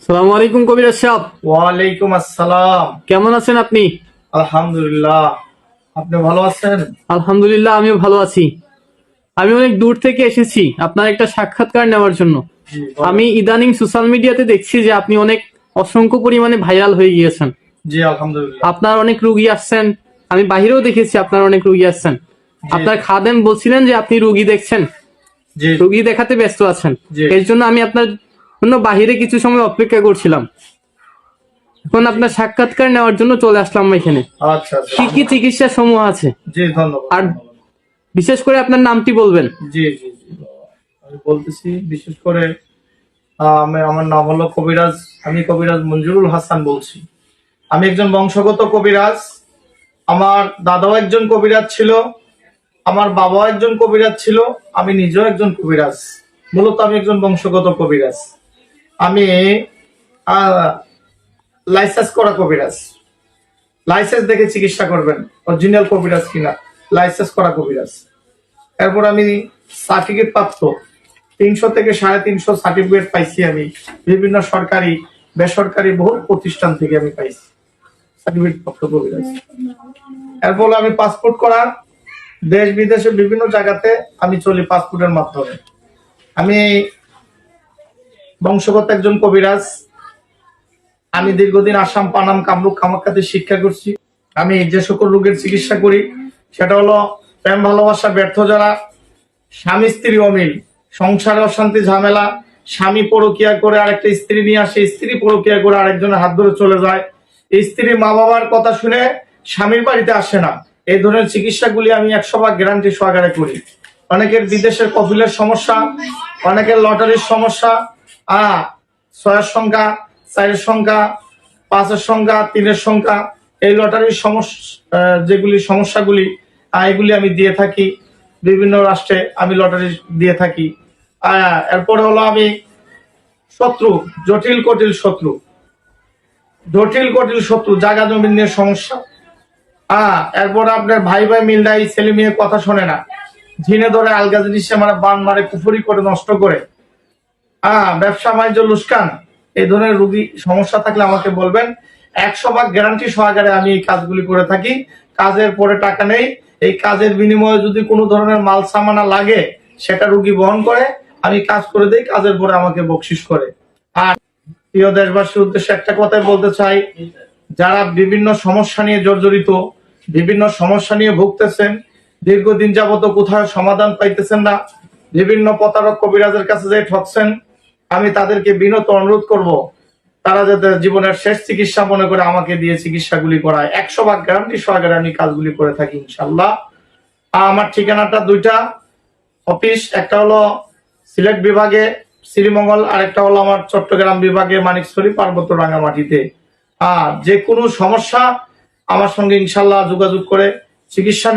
সালামু আলাইকুম কবিরাজ সাহেব। ওয়ালাইকুম আসসালাম। কেমন আছেন আপনি? আলহামদুলিল্লাহ। আপনি ভালো আছেন? আলহামদুলিল্লাহ, আমিও ভালো আছি। আমি অনেক দূর থেকে এসেছি আপনার একটা সাক্ষাৎকার নেওয়ার জন্য। জি, বলেন। আমি ইদানিং সোশ্যাল মিডিয়াতে দেখছি যে আপনি অনেক অসংখ্য পরিমাণে ভাইরাল হয়ে গিয়েছেন। জি, আলহামদুলিল্লাহ। আপনার অনেক রুগী আসছেন, আমি বাহিরেও দেখেছি আপনার অনেক রুগী আসছেন। জি, আপনার খাদেম বলছিলেন যে আপনি রুগী দেখছেন, জি, রুগী দেখাতে ব্যস্ত আছেন। জি। এর জন্য আমি আপনার জন্য বাহিরে কিছু সময় অপেক্ষা করছিলাম। এখন আপনার সাক্ষাৎকার নেওয়ার জন্য চলে আসলাম এখানে। আচ্ছা, আচ্ছা। কি কি চিকিৎসা সমূহ আছে, জি, ধন্যবাদ। আর ধন্যবাদ। বিশেষ করে আপনার নামটি বলবেন? জি, জি, জি। আমি বলতেছি বিশেষ করে আমার নাম হলো কবিরাজ। আমি কবিরাজ মঞ্জুরুল হাসান বলছি। আমি একজন বংশগত কবিরাজ। আমার দাদাও একজন কবিরাজ ছিল, আমার বাবাও একজন কবিরাজ ছিল, আমি নিজেও একজন কবিরাজ। মূলত আমি একজন বংশগত কবিরাজ। আমি লাইসেন্স করা কবিরাজ। লাইসেন্স দেখে চিকিৎসা করবেন, অরিজিনাল কবিরাজ কিনা, লাইসেন্স করা কবিরাজ। এরপর আমি সার্টিফিকেট প্রাপ্ত 300 থেকে 350 সার্টিফিকেট পাইছি আমি বিভিন্ন সরকারি বেসরকারি বহু প্রতিষ্ঠান থেকে আমি পাইছি সার্টিফিকেট প্রাপ্ত কবিরাজ। এরপর আমি পাসপোর্ট করা, দেশ বিদেশে বিভিন্ন জায়গাতে আমি চলি পাসপোর্টের মাধ্যমে। আমি বংশগত একজন কবিরাজ। আমি দীর্ঘদিন আসাম, পানাম, কামরূপ, কামাখ্যাতে শিক্ষা করছি। আমি যে সকল রোগের চিকিৎসা করি সেটা হলো প্রেম ভালোবাসা ব্যর্থ যারা, স্বামী স্ত্রী অমিল, সংসারে অশান্তি ঝামেলা, স্বামী পরকিয়া করে আরেকটা স্ত্রী নিয়ে আসে, স্ত্রী পরকিয়া করে আরেকজনের হাত ধরে চলে যায়, স্ত্রী মা বাবার কথা শুনে স্বামীর বাড়িতে আসে না, এই ধরনের চিকিৎসাগুলি আমি 100% গ্যারান্টি সহকারে করি। অনেকের বিদেশের কফিলের সমস্যা, অনেকের লটারির সমস্যা, 6 সংখ্যা, 4 সংখ্যা, 5 সংখ্যা, 3 সংখ্যা, এই লটারির সমস্যা, যেগুলি সমস্যাগুলি এগুলি আমি দিয়ে থাকি। বিভিন্ন রাষ্ট্রে আমি লটারি দিয়ে থাকি। এরপরে হলো আমি শত্রু, জটিল কটিল শত্রু, জায়গা জমি নিয়ে সমস্যা। এরপর আপনার ভাই ভাই মিল নাই, ছেলে মেয়ে কথা শোনে না, ঝিনে ধরে আলগা জিনিস মানে বান মারে, কুফুরি করে নষ্ট করে, ব্যবসা বাণিজ্য লুস্কান, এই ধরনের রোগী সমস্যা থাকলে আমাকে বলবেন। 100% গ্যারান্টি সহকারে আমি এই কাজগুলি করে থাকি। কাজের পরে টাকা নেই, এই কাজের বিনিময়ে যদি কোনো ধরনের মাল সামানা লাগে সেটা রোগী বহন করে, আমি কাজ করে দেই, কাজের পরে আমাকে বকশিশ করে। আর প্রিয় দেশবাসীর উদ্দেশ্যে একটা কথাই বলতে চাই, যারা বিভিন্ন সমস্যা নিয়ে জর্জরিত, বিভিন্ন সমস্যা নিয়ে ভুগতেছেন, দীর্ঘদিন যাবত কোথাও সমাধান পাইতেছেন না, বিভিন্ন প্রতারক কবিরাজের কাছে যে ঠকছেন, আমি তাদেরকে বিনত অনুরোধ করব তারা যাতে জীবনের শেষ চিকিৎসা মনে করে আমাকে দিয়ে চিকিৎসাগুলি করায়। 100% গ্যারান্টি সহকারে আমি কাজগুলি করে থাকি ইনশাল্লাহ। আমার ঠিকানাটা 2টা অফিস, একটা হলো সিলেট বিভাগে শ্রীমঙ্গল, আর একটা হলো আমার চট্টগ্রাম বিভাগে মানিকছড়ি পার্বত্য রাঙামাটিতে। যে কোনো সমস্যা আমার সঙ্গে ইনশাল্লাহ যোগাযোগ করে চিকিৎসা